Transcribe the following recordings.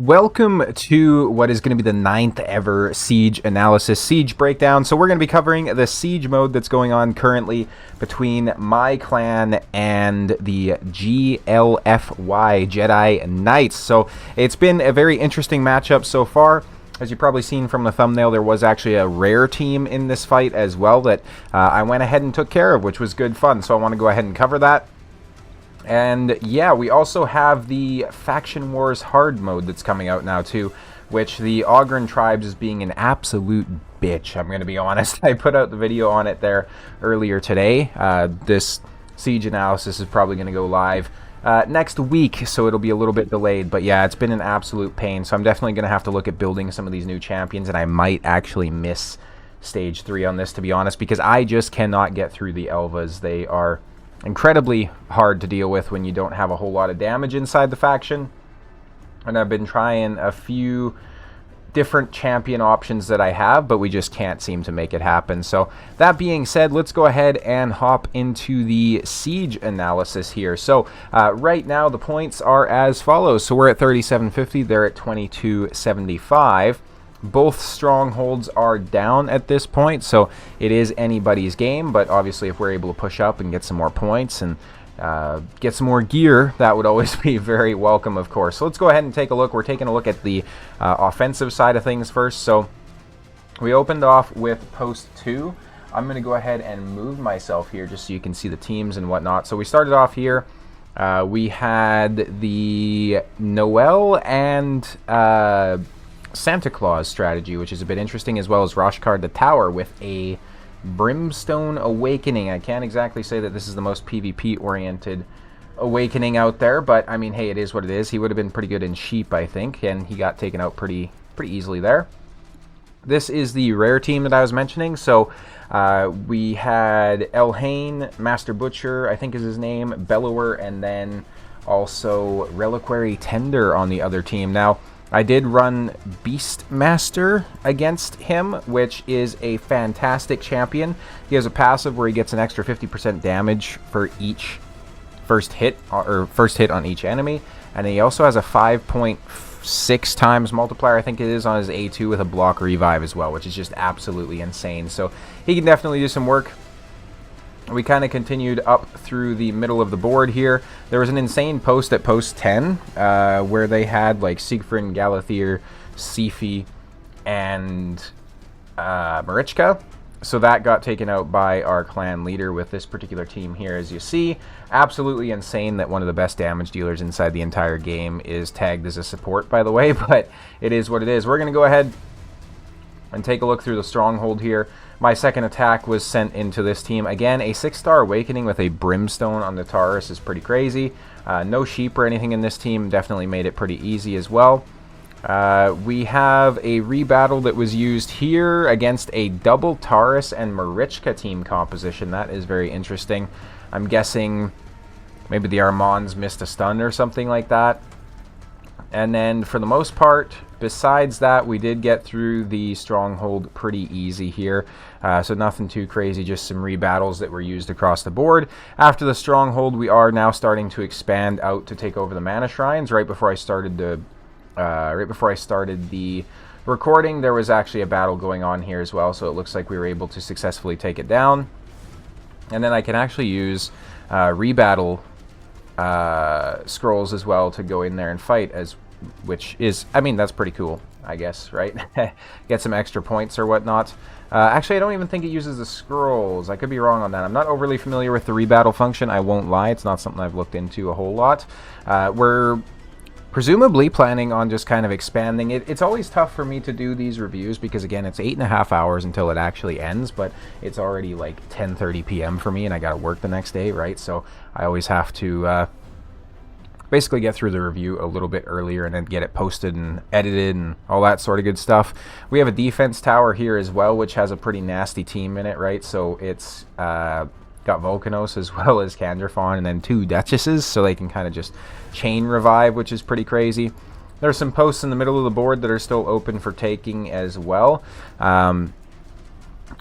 Welcome to what is going to be the 9th ever Siege Analysis Siege Breakdown. So we're going to be covering the Siege mode that's going on currently between my clan and the GLFY Jedi Knights. So it's been a very interesting matchup so far. As you've probably seen from the thumbnail, there was actually a rare team in this fight as well that I went ahead and took care of, which was good fun. So I want to go ahead and cover that. And yeah, we also have the Faction Wars Hard mode that's coming out now too, which the Ogryn Tribes is being an absolute bitch, I'm going to be honest. I put out the video on it there earlier today. This Siege analysis is probably going to go live next week, so it'll be a little bit delayed. But yeah, it's been an absolute pain, so I'm definitely going to have to look at building some of these new champions, and I might actually miss Stage 3 on this, to be honest, because I just cannot get through the Elvas. They are incredibly hard to deal with when you don't have a whole lot of damage inside the faction. And I've been trying a few different champion options that I have, but we just can't seem to make it happen. So that being said, let's go ahead and hop into the siege analysis here. So right now the points are as follows. So we're at 3750, they're at 2275. Both strongholds are down at this point, so it is anybody's game. But obviously if we're able to push up and get some more points and get some more gear, that would always be very welcome, of course. So let's go ahead and take a look. We're taking a look at the offensive side of things first. So we opened off with post 2. I'm going to go ahead and move myself here just so you can see the teams and whatnot. So we started off here. We had the Noel and Santa Claus strategy, which is a bit interesting, as well as Roshkar the Tower with a Brimstone Awakening. I can't exactly say that this is the most PvP oriented awakening out there, but I mean, hey, it is what it is. He would have been pretty good in sheep, I think, and he got taken out pretty easily there. This is the rare team that I was mentioning. So we had Elhain, Master Butcher, I think is his name, Bellower, and then also Reliquary Tender on the other team. Now, I did run Beastmaster against him, which is a fantastic champion. He has a passive where he gets an extra 50% damage for each first hit on each enemy, and he also has a 5.6 times multiplier, I think it is, on his A2 with a block revive as well, which is just absolutely insane. So he can definitely do some work. We kind of continued up through the middle of the board here. There was an insane post at post 10 where they had like Siegfried, Galathir, Sifi, and Marichka. So that got taken out by our clan leader with this particular team here, as you see. Absolutely insane that one of the best damage dealers inside the entire game is tagged as a support, by the way, but it is what it is. We're going to go ahead and take a look through the stronghold here. My second attack was sent into this team. Again, a 6-star awakening with a brimstone on the Taurus is pretty crazy. No sheep or anything in this team. Definitely made it pretty easy as well. We have a rebattle that was used here against a double Taurus and Marichka team composition. That is very interesting. I'm guessing maybe the Armands missed a stun or something like that. And then for the most part, besides that, we did get through the stronghold pretty easy here. So nothing too crazy, just some rebattles that were used across the board. After the stronghold, we are now starting to expand out to take over the mana shrines. Right before I started the recording, there was actually a battle going on here as well, so it looks like we were able to successfully take it down. And then I can actually use rebattle scrolls as well to go in there and fight, which is, I mean, that's pretty cool, I guess, right? Get some extra points or whatnot. Actually, I don't even think it uses the scrolls. I could be wrong on that. I'm not overly familiar with the rebattle function, I won't lie. It's not something I've looked into a whole lot. We're presumably planning on just kind of expanding it. It's always tough for me to do these reviews because, again, it's 8.5 hours until it actually ends, but it's already like 10:30 p.m. for me, and I got to work the next day, right? So I always have to basically get through the review a little bit earlier and then get it posted and edited and all that sort of good stuff. We have a defense tower here as well, which has a pretty nasty team in it, right? So it's got Volcanos as well as Candrafon, and then 2 Duchesses, so they can kind of just chain revive, which is pretty crazy. There's some posts in the middle of the board that are still open for taking as well.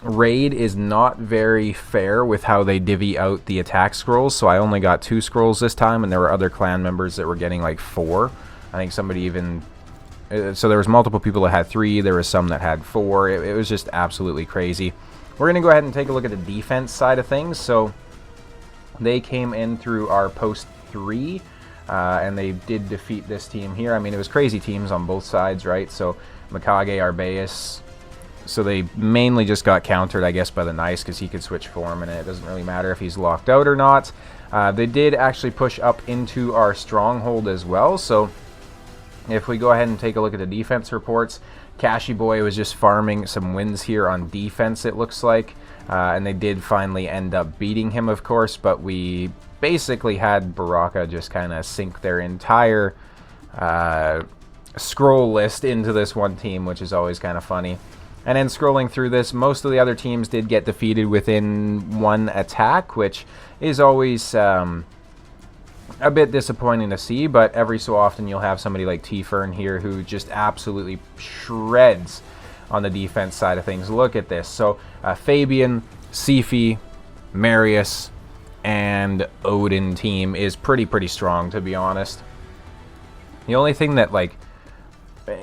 Raid is not very fair with how they divvy out the attack scrolls, so I only got 2 scrolls this time, and there were other clan members that were getting like 4. I think somebody even So there was multiple people that had 3. There was some that had 4. It was just absolutely crazy. We're going to go ahead and take a look at the defense side of things. So they came in through our post 3, and they did defeat this team here. I mean, it was crazy teams on both sides, right? So Mikage, Arbeus. So they mainly just got countered, I guess, by the Nice, because he could switch form, and it doesn't really matter if he's locked out or not. They did actually push up into our stronghold as well. So if we go ahead and take a look at the defense reports, Kashi Boy was just farming some wins here on defense, it looks like. And they did finally end up beating him, of course, but we basically had Baraka just kind of sink their entire scroll list into this one team, which is always kind of funny. And then scrolling through this, most of the other teams did get defeated within 1 attack, which is always a bit disappointing to see, but every so often you'll have somebody like T-Fern here who just absolutely shreds on the defense side of things. Look at this. So Fabian, Sifi, Marius, and Odin team is pretty strong, to be honest. The only thing that, like,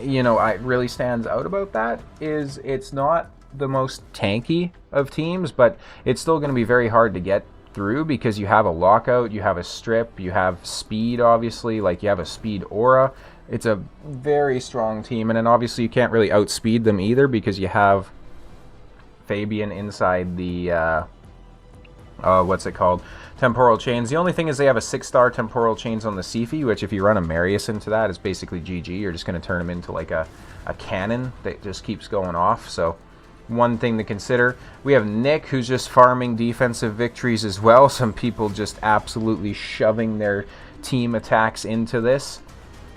you know, really stands out about that is it's not the most tanky of teams, but it's still going to be very hard to get through because you have a lockout, you have a strip, you have speed, obviously, like you have a speed aura. It's a very strong team, and then obviously you can't really outspeed them either because you have Fabian inside the what's it called, temporal chains. The only thing is they have a 6-star temporal chains on the Sifi, which if you run a Marius into that, is basically GG. You're just going to turn him into like a cannon that just keeps going off. So one thing to consider. We have Nick, who's just farming defensive victories as well. Some people just absolutely shoving their team attacks into this.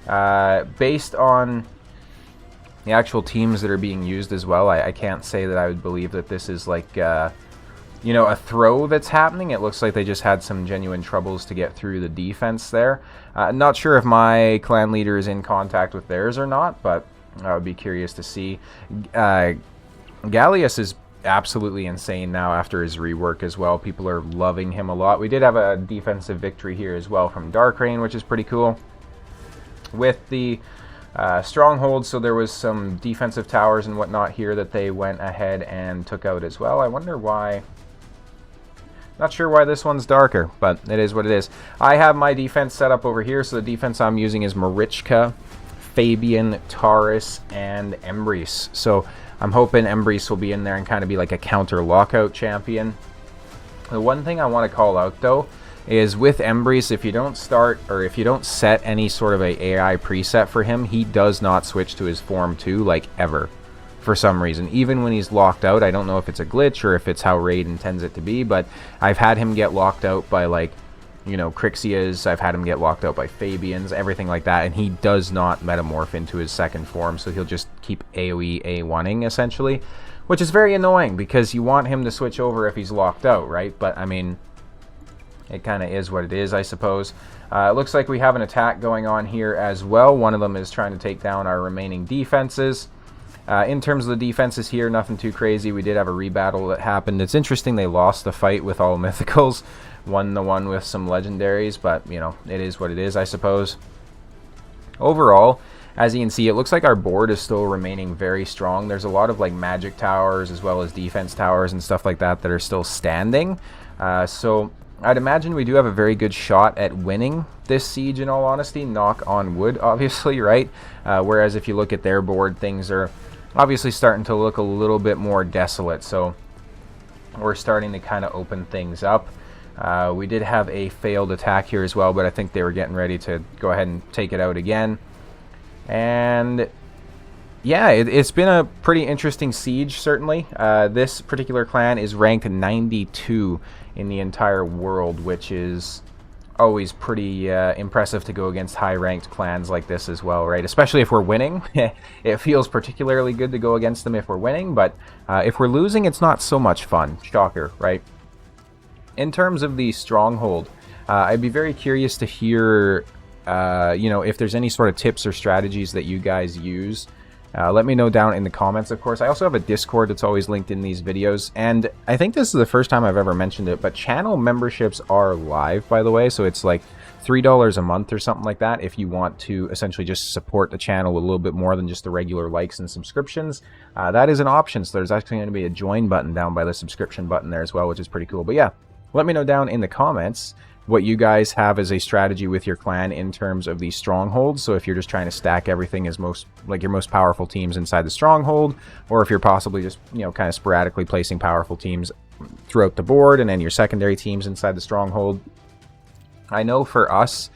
Based on the actual teams that are being used as well, I can't say that I would believe that this is like you know, a throw that's happening. It looks like they just had some genuine troubles to get through the defense there. Not sure if my clan leader is in contact with theirs or not, but I would be curious to see. Gallius is absolutely insane now after his rework as well. People are loving him a lot. We did have a defensive victory here as well from Darkrain, which is pretty cool. With the stronghold, so there was some defensive towers and whatnot here that they went ahead and took out as well. I wonder why. Not sure why this one's darker, but it is what it is. I have my defense set up over here, so the defense I'm using is Marichka, Fabian, Taurus, and Embrace. So I'm hoping Embrace will be in there and kind of be like a counter lockout champion. The one thing I want to call out though is with Embrace, if you don't start or if you don't set any sort of a AI preset for him, he does not switch to his form 2 like ever for some reason. Even when he's locked out, I don't know if it's a glitch or if it's how Raid intends it to be, but I've had him get locked out by, like, you know, Crixias, I've had him get locked out by Fabians, everything like that, and he does not metamorph into his second form, so he'll just keep AoE A1ing essentially, which is very annoying because you want him to switch over if he's locked out, right? But I mean, it kind of is what it is, I suppose. It looks like we have an attack going on here as well. One of them is trying to take down our remaining defenses. In terms of the defenses here, nothing too crazy. We did have a rebattle that happened. It's interesting they lost the fight with all mythicals, won the one with some legendaries, but, you know, it is what it is, I suppose. Overall, as you can see, it looks like our board is still remaining very strong. There's a lot of, like, magic towers as well as defense towers and stuff like that that are still standing. So I'd imagine we do have a very good shot at winning this siege, in all honesty. Knock on wood, obviously, right? Whereas if you look at their board, things are obviously starting to look a little bit more desolate. So we're starting to kind of open things up. We did have a failed attack here as well, but I think they were getting ready to go ahead and take it out again. And yeah, it's been a pretty interesting siege, certainly. This particular clan is ranked 92 in the entire world, which is always pretty impressive to go against high-ranked clans like this as well, right? Especially if we're winning. It feels particularly good to go against them if we're winning, but if we're losing, it's not so much fun. Shocker, right? In terms of the stronghold, I'd be very curious to hear, you know, if there's any sort of tips or strategies that you guys use. Let me know down in the comments, of course. I also have a Discord that's always linked in these videos, and I think this is the first time I've ever mentioned it, but channel memberships are live, by the way, so it's like $3 a month or something like that if you want to essentially just support the channel a little bit more than just the regular likes and subscriptions. That is an option, so there's actually going to be a join button down by the subscription button there as well, which is pretty cool. But yeah, let me know down in the comments what you guys have as a strategy with your clan in terms of these strongholds. So if you're just trying to stack everything as your most powerful teams inside the stronghold, or if you're possibly just, you know, kind of sporadically placing powerful teams throughout the board and then your secondary teams inside the stronghold. I know for us,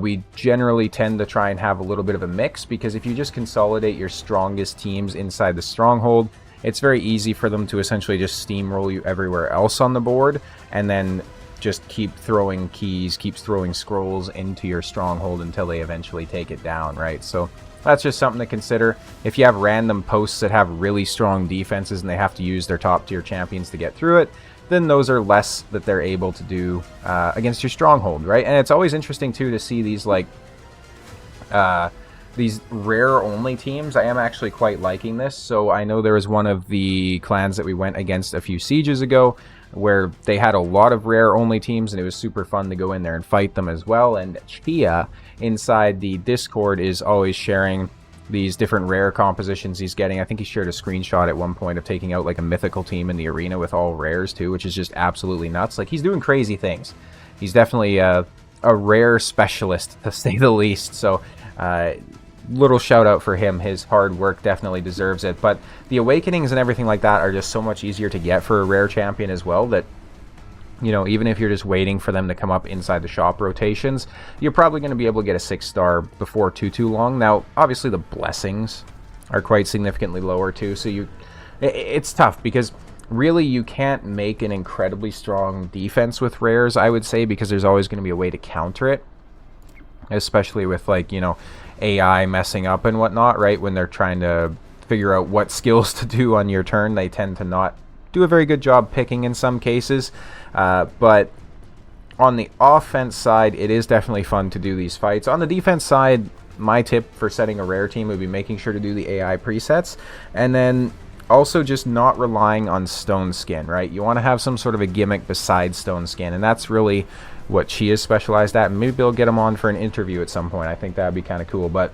we generally tend to try and have a little bit of a mix, because if you just consolidate your strongest teams inside the stronghold, it's very easy for them to essentially just steamroll you everywhere else on the board, and then just keep throwing keys, keeps throwing scrolls into your stronghold until they eventually take it down, right? So that's just something to consider. If you have random posts that have really strong defenses and they have to use their top tier champions to get through it, then those are less that they're able to do against your stronghold, right? And it's always interesting too to see these these rare only teams. I am actually quite liking this. So I know there was one of the clans that we went against a few sieges ago where they had a lot of rare only teams, and it was super fun to go in there and fight them as well. And Chia inside the Discord is always sharing these different rare compositions he's getting. I think he shared a screenshot at one point of taking out like a mythical team in the arena with all rares too, which is just absolutely nuts. Like, he's doing crazy things. He's definitely a rare specialist, to say the least. So little shout out for him. His hard work definitely deserves it. But the awakenings and everything like that are just so much easier to get for a rare champion as well, that, you know, even if you're just waiting for them to come up inside the shop rotations, you're probably going to be able to get a 6-star before too long. Now, obviously the blessings are quite significantly lower too, so it's tough, because really you can't make an incredibly strong defense with rares, I would say, because there's always going to be a way to counter it, especially with, like, you know, AI messing up and whatnot, right? When they're trying to figure out what skills to do on your turn, they tend to not do a very good job picking in some cases. But on the offense side, it is definitely fun to do these fights. On the defense side, my tip for setting a rare team would be making sure to do the AI presets, and then also just not relying on Stone Skin, right? You want to have some sort of a gimmick besides Stone Skin, and that's really what she is specialized at. Maybe they'll get him on for an interview at some point. I think that would be kind of cool. But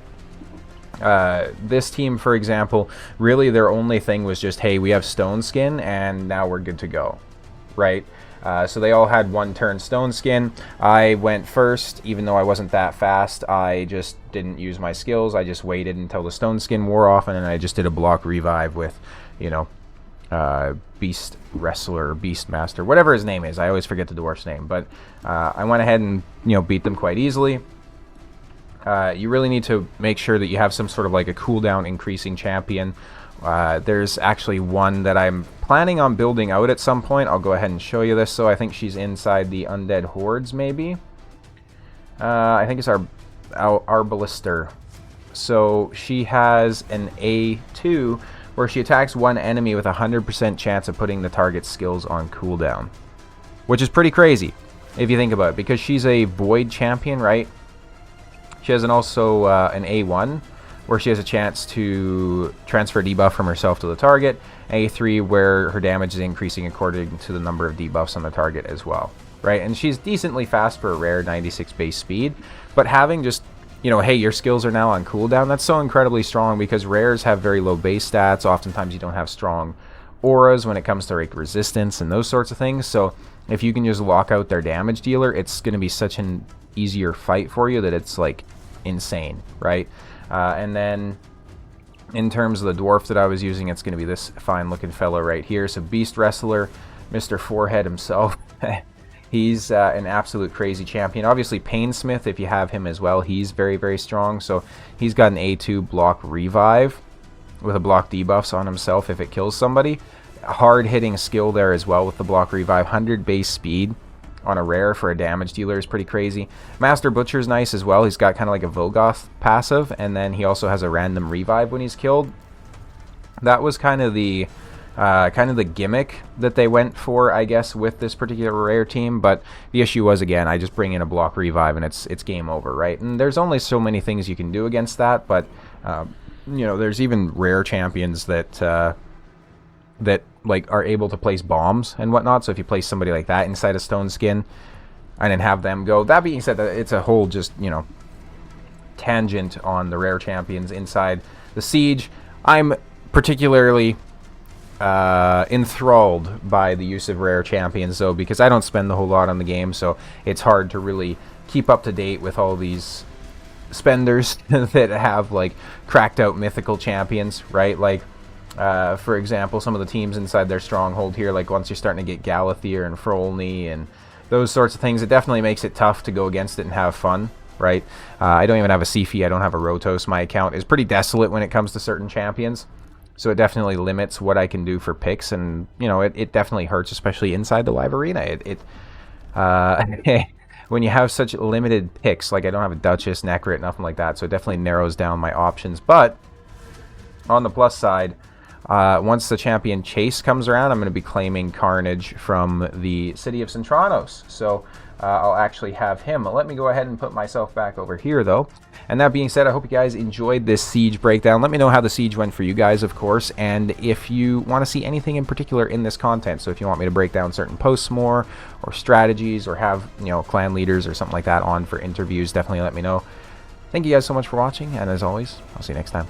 this team, for example, really their only thing was just, hey, we have Stone Skin and now we're good to go, right? So they all had one turn Stone Skin. I went first, even though I wasn't that fast. I just didn't use my skills. I just waited until the Stone Skin wore off, and then I just did a block revive with, you know, Beast Wrestler, Beast Master, whatever his name is. I always forget the dwarf's name, but I went ahead and, you know, beat them quite easily. You really need to make sure that you have some sort of like a cooldown increasing champion. There's actually one that I'm planning on building out at some point. I'll go ahead and show you this. So I think she's inside the Undead Hordes, maybe. I think it's our Arbalister. So she has an A2 where she attacks one enemy with a 100% chance of putting the target's skills on cooldown, which is pretty crazy if you think about it, because she's a Void champion, right? She has also an A1 where she has a chance to transfer debuff from herself to the target, A3 where her damage is increasing according to the number of debuffs on the target as well, right? And she's decently fast for a rare 96 base speed, but having just, you know, hey, your skills are now on cooldown, that's so incredibly strong, because rares have very low base stats. Oftentimes you don't have strong auras when it comes to like resistance and those sorts of things. So if you can just lock out their damage dealer, it's going to be such an easier fight for you that it's like insane, right? And then in terms of the dwarf that I was using, it's going to be this fine looking fellow right here. So Beast Wrestler, Mr. Forehead himself. He's an absolute crazy champion. Obviously Painsmith, if you have him as well, he's very, very strong. So he's got an A2 block revive with a block debuffs on himself if it kills somebody. Hard hitting skill there as well with the block revive. 100 base speed on a rare for a damage dealer is pretty crazy. Master Butcher's nice as well. He's got kind of like a Vogoth passive, and then he also has a random revive when he's killed. That was kind of the gimmick that they went for, I guess, with this particular rare team. But the issue was, again, I just bring in a block revive and it's game over, right? And there's only so many things you can do against that. But you know, there's even rare champions that like are able to place bombs and whatnot. So if you place somebody like that inside a Stone Skin, and then have them go. That being said, it's a whole just, you know, tangent on the rare champions inside the Siege. I'm particularly enthralled by the use of rare champions, though, because I don't spend a whole lot on the game, so it's hard to really keep up to date with all these spenders that have like cracked out mythical champions, right? Like for example, some of the teams inside their stronghold here, like once you're starting to get Galathier and Frolny and those sorts of things, it definitely makes it tough to go against it and have fun, right? I don't even have a Sifi, I don't have a Rotos. My account is pretty desolate when it comes to certain champions, so it definitely limits what I can do for picks, and you know, it definitely hurts, especially inside the live arena. When you have such limited picks, like I don't have a Duchess, Necrit, nothing like that, so it definitely narrows down my options. But on the plus side, once the champion Chase comes around, I'm going to be claiming Carnage from the City of Centranos. So I'll actually have him. Let me go ahead and put myself back over here, though. And that being said, I hope you guys enjoyed this Siege breakdown. Let me know how the Siege went for you guys, of course, and if you want to see anything in particular in this content. So if you want me to break down certain posts more, or strategies, or have, you know, clan leaders or something like that on for interviews, definitely let me know. Thank you guys so much for watching, and as always, I'll see you next time.